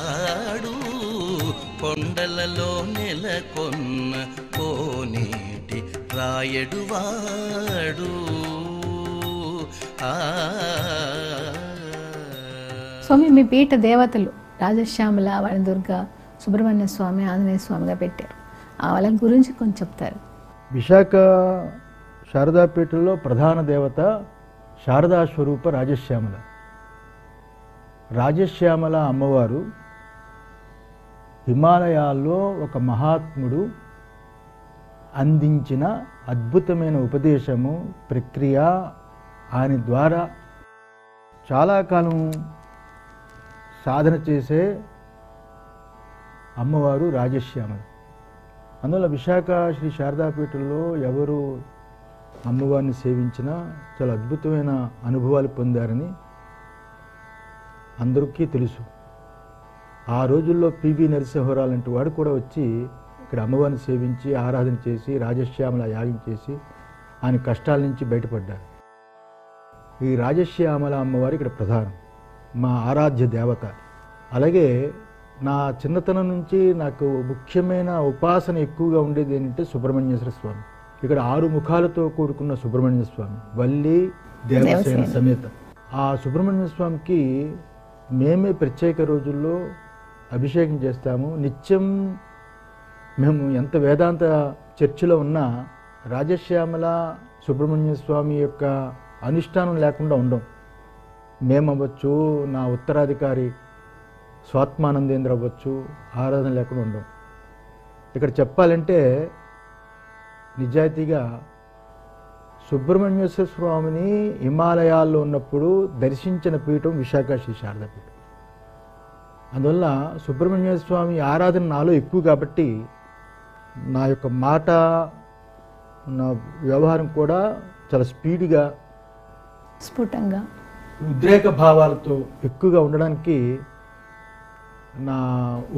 కొండలలో నెలకొన్న కోనేటి రాయడువాడు. స్వామి, మీ పీఠ దేవతలు రాజశ్యామల, వనదుర్గ, సుబ్రహ్మణ్య స్వామి, ఆంజనేయ స్వామిగా పెట్టారు. వాళ్ళ గురించి కొంచెం చెప్తారు. విశాఖ శారదాపీఠంలో ప్రధాన దేవత శారదా స్వరూప రాజశ్యామల. రాజశ్యామల అమ్మవారు హిమాలయాల్లో ఒక మహాత్ముడు అందించిన అద్భుతమైన ఉపదేశము, ప్రక్రియ, ఆయన ద్వారా చాలా కాలం సాధన చేసే అమ్మవారు రాజశ్యామల. అందువల్ల విశాఖ శ్రీ శారదాపీఠంలో ఎవరు అమ్మవారిని సేవించినా చాలా అద్భుతమైన అనుభవాలు పొందారని అందరికీ తెలుసు. ఆ రోజుల్లో పివి నరసింహరావు లాంటి వాడు కూడా వచ్చి ఇక్కడ అమ్మవారిని సేవించి ఆరాధన చేసి రాజశ్యామల యాగం చేసి ఆయన కష్టాల నుంచి బయటపడ్డారు. ఈ రాజశ్యామల అమ్మవారి ఇక్కడ ప్రధానం, మా ఆరాధ్య దేవత. అలాగే నా చిన్నతనం నుంచి నాకు ముఖ్యమైన ఉపాసన ఎక్కువగా ఉండేది ఏంటంటే సుబ్రహ్మణ్యేశ్వర స్వామి. ఇక్కడ 6 ముఖాలతో కూడుకున్న సుబ్రహ్మణ్య స్వామి, వల్లి దేవసేన సమేత. ఆ సుబ్రహ్మణ్య స్వామికి మేమే ప్రత్యేక రోజుల్లో అభిషేకం చేస్తాము. నిత్యం మేము ఎంత వేదాంత చర్చిలో ఉన్నా రాజశ్యామల సుబ్రహ్మణ్య స్వామి యొక్క అనుష్ఠానం లేకుండా ఉండం. మేమవ్వచ్చు, నా ఉత్తరాధికారి స్వాత్మానందేంద్ర అవ్వచ్చు, ఆరాధన లేకుండా ఉండం. ఇక్కడ చెప్పాలంటే నిజాయితీగా సుబ్రహ్మణ్యేశ్వర స్వామిని హిమాలయాల్లో ఉన్నప్పుడు దర్శించిన పీఠం విశాఖ శ్రీ శారదాపీఠం. అందువల్ల సుబ్రహ్మణ్యేశ్వర స్వామి ఆరాధన నాలో ఎక్కువ కాబట్టి నా యొక్క మాట, నా వ్యవహారం కూడా చాలా స్పీడ్గా, స్ఫుటంగా, ఉద్రేక భావాలతో ఎక్కువగా ఉండడానికి నా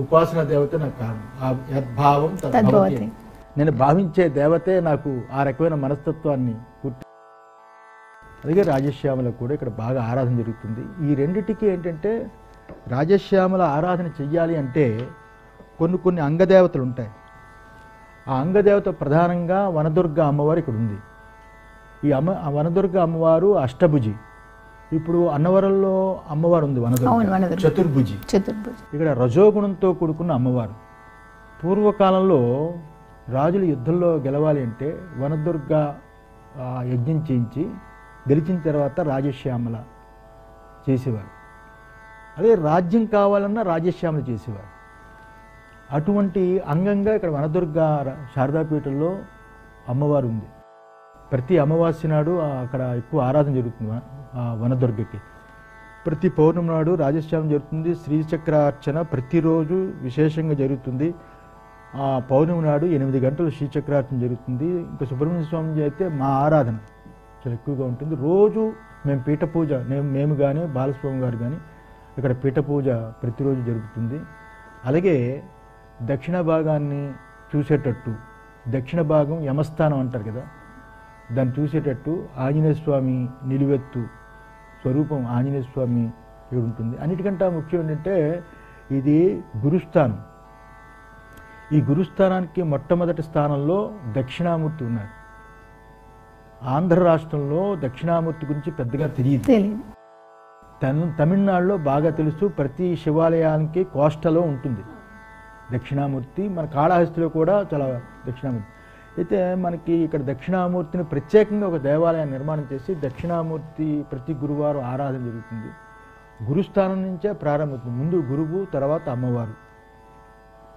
ఉపాసన దేవత నాకు కారణం. ఆ యద్భావం తద్భవతి. నేను భావించే దేవతే నాకు ఆ రకమైన మనస్తత్వాన్ని పుట్టి. అలాగే రాజశ్యామల కూడా ఇక్కడ బాగా ఆరాధన జరుగుతుంది. ఈ రెండిటికి ఏంటంటే రాజశ్యామల ఆరాధన చెయ్యాలి అంటే కొన్ని అంగదేవతలు ఉంటాయి. ఆ అంగదేవత ప్రధానంగా వనదుర్గ అమ్మవారు ఇక్కడ ఉంది. ఈ వనదుర్గ అమ్మవారు అష్టభుజి. ఇప్పుడు అన్నవరంలో అమ్మవారు ఉంది వనదుర్గ, చతుర్భుజి. ఇక్కడ రజోగుణంతో కూడుకున్న అమ్మవారు. పూర్వకాలంలో రాజులు యుద్ధంలో గెలవాలి అంటే వనదుర్గ యజ్ఞం చేయించి గెలిచిన తర్వాత రాజశ్యామల చేసేవారు. అదే రాజ్యం కావాలన్నా రాజశ్యామల చేసేవారు. అటువంటి అంగంగా ఇక్కడ వనదుర్గ శారదాపీఠంలో అమ్మవారు ఉంది. ప్రతి అమావాస్య నాడు అక్కడ ఎక్కువ ఆరాధన జరుగుతుంది వనదుర్గకి. ప్రతి పౌర్ణమి నాడు రాజశ్యామం జరుగుతుంది. శ్రీచక్రార్చన ప్రతిరోజు విశేషంగా జరుగుతుంది. ఆ పౌర్ణమి నాడు 8 గంటలు శ్రీచక్రార్చన జరుగుతుంది. ఇంకా సుబ్రహ్మణ్య స్వామి అయితే మా ఆరాధన చాలా ఎక్కువగా ఉంటుంది. రోజు మేము పీఠ పూజ, మేము కానీ బాలస్వామి గారు కానీ ఇక్కడ పీఠ పూజ ప్రతిరోజు జరుగుతుంది. అలాగే దక్షిణ భాగాన్ని చూసేటట్టు, దక్షిణ భాగం యమస్థానం అంటారు కదా, దాన్ని చూసేటట్టు ఆంజనేయ స్వామి నిలువెత్తు స్వరూపం ఆంజనేయ స్వామి ఇక్కడ ఉంటుంది. అన్నిటికంటే ముఖ్యం ఏంటంటే ఇది గురుస్థానం. ఈ గురుస్థానానికి మొట్టమొదటి స్థానంలో దక్షిణామూర్తి ఉన్నారు. ఆంధ్ర రాష్ట్రంలో దక్షిణామూర్తి గురించి పెద్దగా తెలియదు. తమిళనాడులో బాగా తెలుసు. ప్రతి శివాలయానికి కోస్టలో ఉంటుంది దక్షిణామూర్తి. మన కాళహస్తిలో కూడా చాలా దక్షిణామూర్తి. అయితే మనకి ఇక్కడ దక్షిణామూర్తిని ప్రత్యేకంగా ఒక దేవాలయాన్ని నిర్మాణం చేసి దక్షిణామూర్తి ప్రతి గురువారం ఆరాధన జరుగుతుంది. గురుస్థానం నుంచే ప్రారంభమవుతుంది. ముందు గురువు, తర్వాత అమ్మవారు.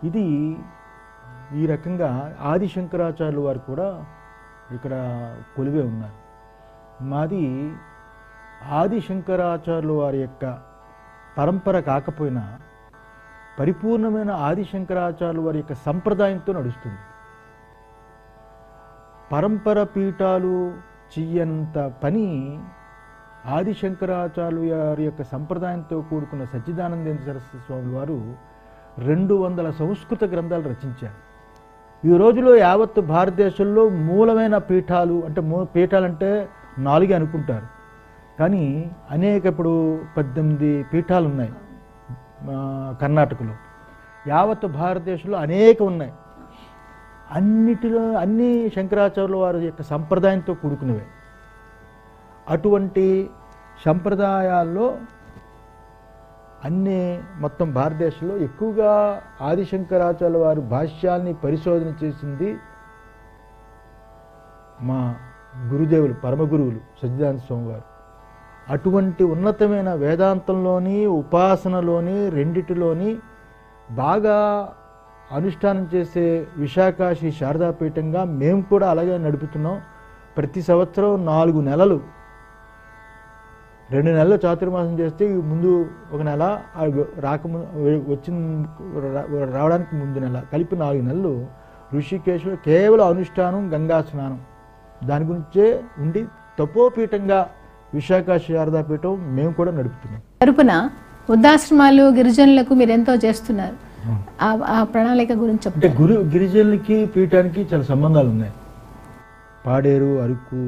ఇది ఈ రకంగా ఆది శంకరాచార్యుల వారు కూడా ఇక్కడ కొలువే ఉన్నారు. మాది ఆది శంకరాచార్యుల వారి యొక్క పరంపర కాకపోయినా పరిపూర్ణమైన ఆది శంకరాచార్యుల వారి యొక్క సంప్రదాయంతో నడుస్తుంది. పరంపర పీఠాలు చెయ్యంత పని ఆది శంకరాచార్యుల వారి యొక్క సంప్రదాయంతో కూడుకున్న సచ్చిదానందేంద్ర సరస్వతి స్వామి వారు 200 సంస్కృత గ్రంథాలు రచించారు. ఈ రోజులో యావత్తు భారతదేశంలో మూలమైన పీఠాలు అంటే పీఠాలంటే 4 అనుకుంటారు, కానీ అనేక ఇప్పుడు 18 పీఠాలు ఉన్నాయి కర్ణాటకలో. యావత్తు భారతదేశంలో అనేక ఉన్నాయి. అన్నిటిలో అన్ని శంకరాచార్యుల వారి యొక్క సంప్రదాయంతో కూడుకున్నవే. అటువంటి సంప్రదాయాల్లో అన్నీ మొత్తం భారతదేశంలో ఎక్కువగా ఆదిశంకరాచార్యుల వారి భాష్యాల్ని పరిశోధన చేసింది మా గురుదేవులు, పరమ గురువులు సచ్చిదానంద స్వామి వారు. అటువంటి ఉన్నతమైన వేదాంతంలోని ఉపాసనలోని రెండిటిలోని బాగా అనుష్ఠానం చేసే విశాఖ శ్రీ శారదాపీఠంగా మేము కూడా అలాగే నడుపుతున్నాం. ప్రతి సంవత్సరం 4 నెలలు, 2 నెలలు చాతుర్మాసం చేస్తే ముందు ఒక నెల, రావడానికి ముందు నెల, కలిపి 4 నెలలు ఋషికేశ్లో కేవలం అనుష్ఠానం, గంగా స్నానం, దాని గురించే ఉండి తపోపీఠంగా విశాఖ శారదాపీఠం మేము కూడా నడుపుతున్నాం. తరపున వృద్ధాశ్రమాలు గిరిజనులకు మీరు ఎంతో చేస్తున్నారు. ఆ ప్రణాళిక గురించి అంటే గిరిజనులకి పీఠానికి చాలా సంబంధాలు ఉన్నాయి. పాడేరు, అరకు,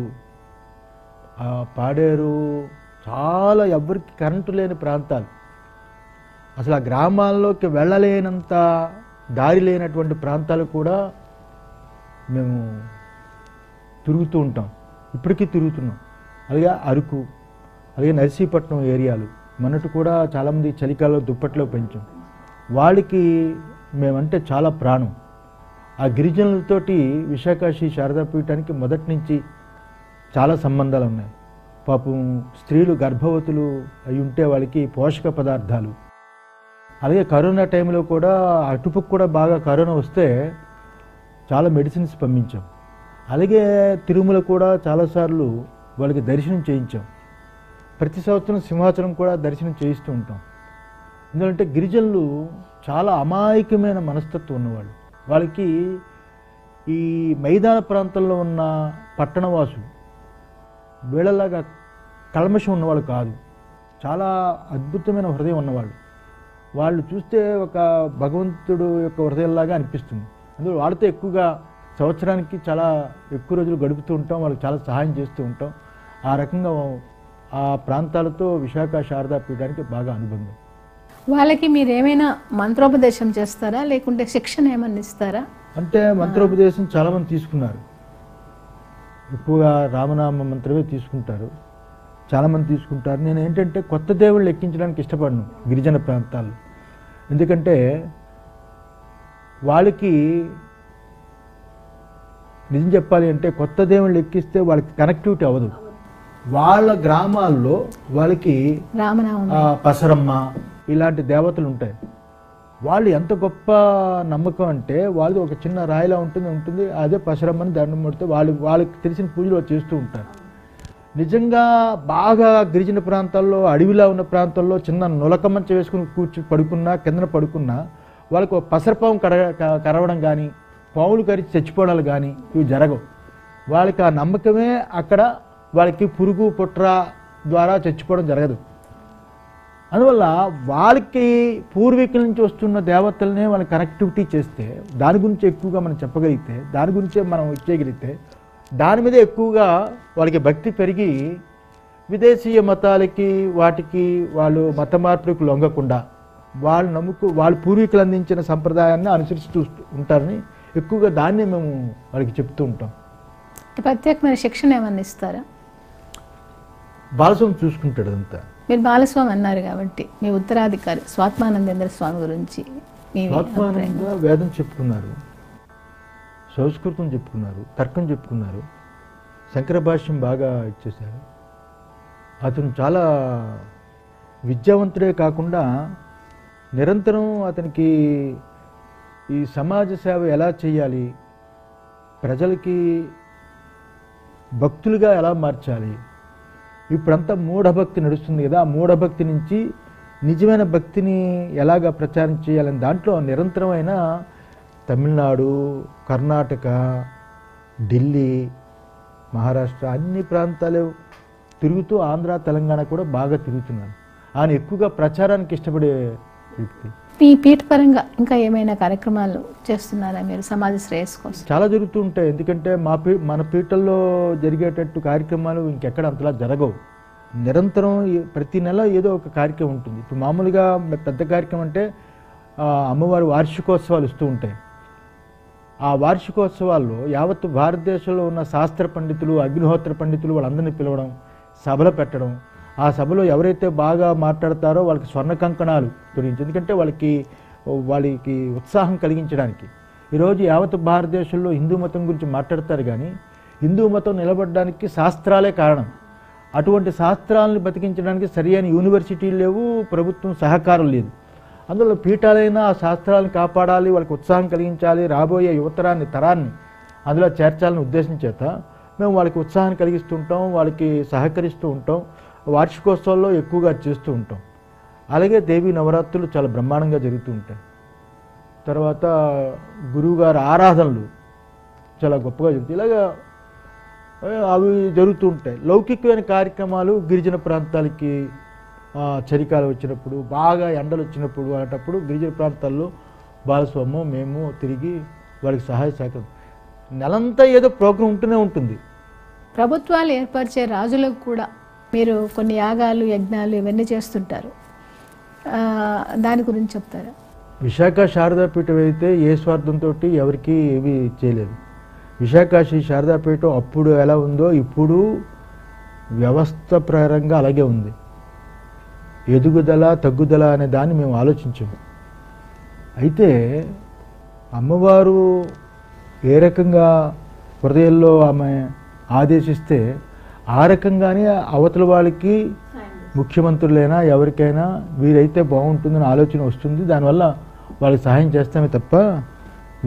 పాడేరు చాలా ఎవ్వరికి కరెంటు లేని ప్రాంతాలు, అసలు ఆ గ్రామాల్లోకి వెళ్ళలేనంత దారి లేనటువంటి ప్రాంతాలు కూడా మేము తిరుగుతూ ఉంటాం, ఇప్పటికీ తిరుగుతున్నాం. అలాగే అరకు, అలాగే నర్సీపట్నం ఏరియాలు మొన్నటి కూడా చాలామంది చలికాలంలో దుప్పట్లో పెంచాం. వాళ్ళకి మేమంటే చాలా ప్రాణం. ఆ గిరిజనులతోటి విశాఖ శ్రీ శారదాపీఠానికి మొదటి నుంచి చాలా సంబంధాలు ఉన్నాయి. పాపం స్త్రీలు గర్భవతులు అయి ఉంటే వాళ్ళకి పోషక పదార్థాలు, అలాగే కరోనా టైంలో కూడా అటుపుకు కూడా బాగా కరోనా వస్తే చాలా మెడిసిన్స్ పంపించాం. అలాగే తిరుమల కూడా చాలాసార్లు వాళ్ళకి దర్శనం చేయించాం. ప్రతి సంవత్సరం సింహాచలం కూడా దర్శనం చేయిస్తూ ఉంటాం. ఎందుకంటే గిరిజనులు చాలా అమాయకమైన మనస్తత్వం ఉన్నవాళ్ళు. వాళ్ళకి ఈ మైదాన ప్రాంతంలో ఉన్న పట్టణవాసులు వీళ్ళలాగా కల్మషం ఉన్నవాళ్ళు కాదు, చాలా అద్భుతమైన హృదయం ఉన్నవాళ్ళు. వాళ్ళు చూస్తే ఒక భగవంతుడు యొక్క హృదయంలాగా అనిపిస్తుంది. అందులో వాళ్ళతో ఎక్కువగా సంవత్సరానికి చాలా ఎక్కువ రోజులు గడుపుతూ ఉంటాం, వాళ్ళకి చాలా సహాయం చేస్తూ ఉంటాం. ఆ రకంగా ఆ ప్రాంతాలతో విశాఖ శారదాపీఠానికి బాగా అనుబంధం. వాళ్ళకి మీరు ఏమైనా మంత్రోపదేశం చేస్తారా, లేకుంటే శిక్షణ ఏమన్నా ఇస్తారా? అంటే మంత్రోపదేశం చాలామంది తీసుకున్నారు. ఎక్కువగా రామనామ మంత్రమే తీసుకుంటారు, చాలామంది తీసుకుంటారు. నేను ఏంటంటే కొత్త దేవుళ్ళు ఎక్కించడానికి ఇష్టపడను గిరిజన ప్రాంతాల్లో. ఎందుకంటే వాళ్ళకి నిజం చెప్పాలి అంటే కొత్త దేవుళ్ళు ఎక్కిస్తే వాళ్ళకి కనెక్టివిటీ అవ్వదు. వాళ్ళ గ్రామాల్లో వాళ్ళకి పసరమ్మ ఇలాంటి దేవతలు ఉంటాయి. వాళ్ళు ఎంత గొప్ప నమ్మకం అంటే వాళ్ళు ఒక చిన్న రాయిలా ఉంటుంది, అదే పసరమ్మని దండం పెడితే వాళ్ళకి తెలిసిన పూజలు చేస్తూ ఉంటారు. నిజంగా బాగా గిరిజన ప్రాంతాల్లో, అడవిలా ఉన్న ప్రాంతాల్లో చిన్న నులక మంచం వేసుకుని పడుకున్నా, కిందన పడుకున్నా వాళ్ళకు పసరపాము కరవడం కానీ, పాములు కరిచి చచ్చిపోవడాలు కానీ ఇవి జరగవు. వాళ్ళకి ఆ నమ్మకమే అక్కడ వాళ్ళకి పురుగు పుట్ర ద్వారా చచ్చిపోవడం జరగదు. అందువల్ల వాళ్ళకి పూర్వీకుల నుంచి వస్తున్న దేవతలనే వాళ్ళ కనెక్టివిటీ చేస్తే, దాని గురించి ఎక్కువగా మనం చెప్పగలిగితే, దాని గురించే మనం ఇచ్చేయగలిగితే, దాని మీద ఎక్కువగా వాళ్ళకి భక్తి పెరిగి విదేశీయ మతాలకి వాటికి వాళ్ళు మత మార్పులకు లొంగకుండా వాళ్ళ పూర్వీకులు అందించిన సంప్రదాయాన్ని అనుసరిస్తూ ఉంటారని ఎక్కువగా దాన్నే మేము వాళ్ళకి చెప్తూ ఉంటాం. ప్రత్యేకమైన శిక్షణ ఏమన్నా ఇస్తారా? బాలస్వామి చూసుకుంటాడు అంతా. మీరు బాలస్వామి అన్నారు కాబట్టి మీ ఉత్తరాధికారి స్వాత్మానందేంద్ర స్వామి గురించి స్వాత్మానంద వేదం చెప్పుకున్నారు, సంస్కృతం చెప్పుకున్నారు, తర్కం చెప్పుకున్నారు, శంకర భాష్యం బాగా ఇచ్చేశారు. అతను చాలా విద్యావంతుడే కాకుండా నిరంతరం అతనికి ఈ సమాజ సేవ ఎలా చేయాలి, ప్రజలకి భక్తులుగా ఎలా మార్చాలి. ఇప్పుడంతా మూఢభక్తి నడుస్తుంది కదా, ఆ మూఢభక్తి నుంచి నిజమైన భక్తిని ఎలాగ ప్రచారం చేయాలని దాంట్లో నిరంతరమైన తమిళనాడు, కర్ణాటక, ఢిల్లీ, మహారాష్ట్ర అన్ని ప్రాంతాలు తిరుగుతూ ఆంధ్ర, తెలంగాణ కూడా బాగా తిరుగుతున్నాను. ఆయన ఎక్కువగా ప్రచారానికి ఇష్టపడే వ్యక్తి. మీ పీఠ పరంగా ఇంకా ఏమైనా కార్యక్రమాలు చేస్తున్నారా మీరు సమాజ శ్రేయస్సు కోసం? చాలా జరుగుతూ ఉంటాయి. ఎందుకంటే మన పీఠల్లో జరిగేటట్టు కార్యక్రమాలు ఇంకెక్కడ అంతలా జరగవు. నిరంతరం ప్రతి నెల ఏదో ఒక కార్యక్రమం ఉంటుంది. ఇప్పుడు మామూలుగా పెద్ద కార్యక్రమం అంటే అమ్మవారి వార్షికోత్సవాలు వస్తూ ఉంటాయి. ఆ వార్షికోత్సవాల్లో యావత్తు భారతదేశంలో ఉన్న శాస్త్ర పండితులు, అగ్నిహోత్ర పండితులు వాళ్ళందరినీ పిలవడం, సభలు పెట్టడం. ఆ సభలో ఎవరైతే బాగా మాట్లాడతారో వాళ్ళకి స్వర్ణ కంకణాలు గురించి, ఎందుకంటే వాళ్ళకి ఉత్సాహం కలిగించడానికి. ఈరోజు యావత్ భారతదేశంలో హిందూ మతం గురించి మాట్లాడతారు, కానీ హిందూ మతం నిలబడడానికి శాస్త్రాలే కారణం. అటువంటి శాస్త్రాలను బతికించడానికి సరియైన యూనివర్సిటీలు లేవు, ప్రభుత్వం సహకారం లేదు. అందులో పీఠాలైనా ఆ శాస్త్రాలను కాపాడాలి, వాళ్ళకి ఉత్సాహం కలిగించాలి, రాబోయే తరాన్ని అందులో చేర్చాలని ఉద్దేశం చేత మేము వాళ్ళకి ఉత్సాహాన్ని కలిగిస్తుంటాం, వాళ్ళకి సహకరిస్తూ ఉంటాం. వార్షికోత్సవాల్లో ఎక్కువగా చేస్తూ ఉంటాం. అలాగే దేవీ నవరాత్రులు చాలా బ్రహ్మాండంగా జరుగుతూ ఉంటాయి. తర్వాత గురువుగారి ఆరాధనలు చాలా గొప్పగా జరుగుతాయి. ఇలాగా అవి జరుగుతూ ఉంటాయి. లౌకికమైన కార్యక్రమాలు గిరిజన ప్రాంతాలకి చలికాలం వచ్చినప్పుడు, బాగా ఎండలు వచ్చినప్పుడు అనేటప్పుడు గిరిజన ప్రాంతాల్లో బాలస్వామి మేము తిరిగి వాళ్ళకి సహాయ సహకారం నెలంతా ఏదో ప్రోగ్రాం ఉంటూనే ఉంటుంది. ప్రభుత్వాలు ఏర్పరిచే రాజులకు కూడా మీరు కొన్ని యాగాలు, యజ్ఞాలు ఇవన్నీ చేస్తుంటారు, దాని గురించి చెప్తారా? విశాఖ శారదాపీఠం అయితే ఏ స్వార్థంతో ఎవరికి ఏవి చేయలేదు. విశాఖ శ్రీ శారదాపీఠం అప్పుడు ఎలా ఉందో ఇప్పుడు వ్యవస్థ ప్రకారంగా అలాగే ఉంది. ఎదుగుదల తగ్గుదల అనే దాన్ని మేము ఆలోచించాము. అయితే అమ్మవారు ఏ రకంగా హృదయంలో ఆమె ఆదేశిస్తే ఆ రకంగానే అవతల వాళ్ళకి ముఖ్యమంత్రులైనా ఎవరికైనా వీరైతే బాగుంటుందని ఆలోచన వస్తుంది. దానివల్ల వాళ్ళకి సహాయం చేస్తామే తప్ప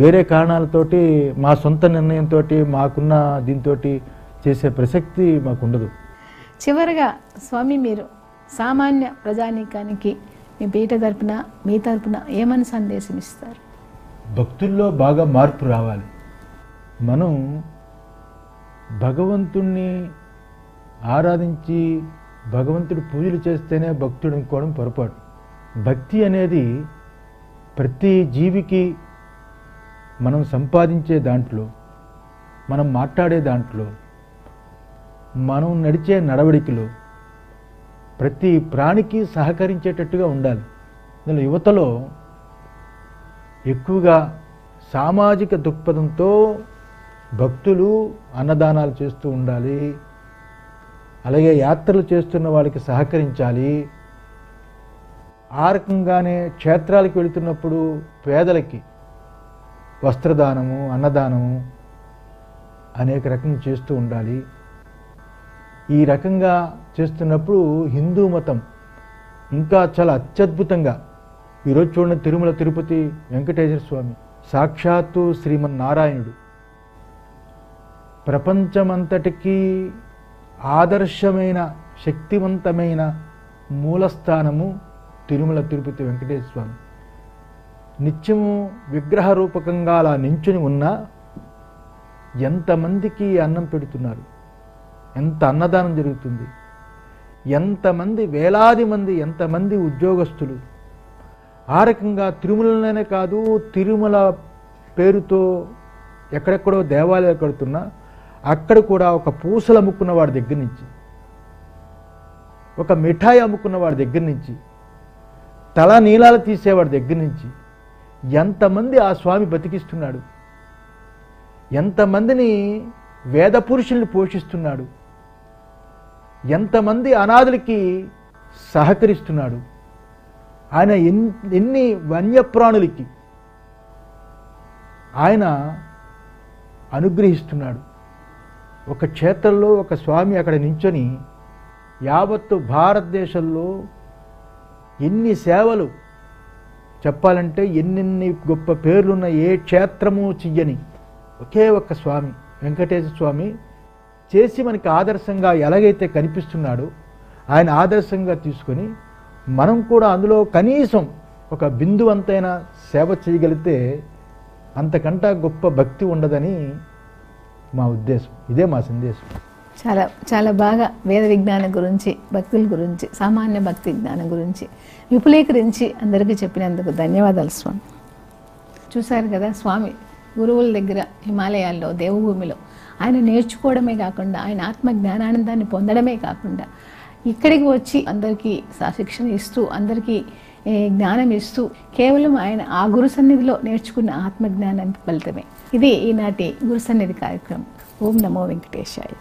వేరే కారణాలతోటి మా సొంత నిర్ణయంతో మాకున్న దీంతో చేసే ప్రసక్తి మాకు ఉండదు. చివరగా స్వామి, మీరు సామాన్య ప్రజానీకానికి మీ పీఠ తరపున, మీ తరపున ఏమని సందేశం ఇస్తారు? భక్తుల్లో బాగా మార్పు రావాలి. మనం భగవంతుణ్ణి ఆరాధించి భగవంతుడు పూజలు చేస్తేనే భక్తుడు అనుకోవడం పొరపాటు. భక్తి అనేది ప్రతి జీవికి మనం సంపాదించే దాంట్లో, మనం మాట్లాడే దాంట్లో, మనం నడిచే నడవడికలో ప్రతి ప్రాణికి సహకరించేటట్టుగా ఉండాలి. అందులో యువతలో ఎక్కువగా సామాజిక దృక్పథంతో భక్తులు అన్నదానాలు చేస్తూ ఉండాలి. అలాగే యాత్రలు చేస్తున్న వాళ్ళకి సహకరించాలి. ఆ రకంగానే క్షేత్రాలకు వెళుతున్నప్పుడు పేదలకి వస్త్రదానము, అన్నదానము అనేక రకం చేస్తూ ఉండాలి. ఈ రకంగా చేస్తున్నప్పుడు హిందూ మతం ఇంకా చాలా అత్యద్భుతంగా, ఈరోజు చూడండి, తిరుమల తిరుపతి వెంకటేశ్వర స్వామి సాక్షాత్తు శ్రీమన్నారాయణుడు, ప్రపంచమంతటికీ ఆదర్శమైన శక్తివంతమైన మూలస్థానము తిరుమల తిరుపతి వెంకటేశ్వర స్వామి. నిత్యము విగ్రహ రూపకంగా అలా నించుని ఉన్నా ఎంతమందికి అన్నం పెడుతున్నారు, ఎంత అన్నదానం జరుగుతుంది, ఎంతమంది, వేలాది మంది, ఎంతమంది ఉద్యోగస్తులు. ఆ రకంగా తిరుమలలోనే కాదు, తిరుమల పేరుతో ఎక్కడెక్కడో దేవాలయాలు కడుతున్నా అక్కడ కూడా ఒక పూసలు అమ్ముకున్న వాడి దగ్గర నుంచి, ఒక మిఠాయి అమ్ముకున్న వాడి దగ్గర నుంచి, తల నీలాలు తీసేవాడి దగ్గర నుంచి ఎంతమంది ఆ స్వామి బతికిస్తున్నాడు, ఎంతమందిని వేద పురుషుల్ని పోషిస్తున్నాడు, ఎంతమంది అనాథులకి సహకరిస్తున్నాడు. ఆయన ఎన్ని వన్యప్రాణులకి ఆయన అనుగ్రహిస్తున్నాడు. ఒక క్షేత్రంలో ఒక స్వామి అక్కడ నించొని యావత్తు భారతదేశంలో ఎన్ని సేవలు చెప్పాలంటే ఎన్నెన్ని గొప్ప పేర్లున్న ఏ క్షేత్రము చెయ్యని ఒకే ఒక్క స్వామి వెంకటేశ్వర స్వామి చేసి మనకి ఆదర్శంగా ఎలాగైతే కనిపిస్తున్నాడో ఆయన ఆదర్శంగా తీసుకొని మనం కూడా అందులో కనీసం ఒక బిందువంతైన సేవ చేయగలిగితే అంతకంటే గొప్ప భక్తి ఉండదని మా ఉద్దేశం. ఇదే మా సందేశం. చాలా చాలా బాగా వేద విజ్ఞానం గురించి, భక్తుల గురించి, సామాన్య భక్తి జ్ఞానం గురించి విపులీకరించి అందరికీ చెప్పినందుకు ధన్యవాదాలు స్వామి. చూశారు కదా, స్వామి గురువుల దగ్గర హిమాలయాల్లో దేవభూమిలో ఆయన నేర్చుకోవడమే కాకుండా, ఆయన ఆత్మ జ్ఞానానందాన్ని పొందడమే కాకుండా ఇక్కడికి వచ్చి అందరికీ శిక్షణ ఇస్తూ, అందరికీ జ్ఞానం ఇస్తూ, కేవలం ఆయన ఆ గురు సన్నిధిలో నేర్చుకున్న ఆత్మజ్ఞానానికి ఫలితమే. ఇది ఈనాటి గురు సన్నిధి కార్యక్రమం. ఓం నమో వెంకటేశాయ.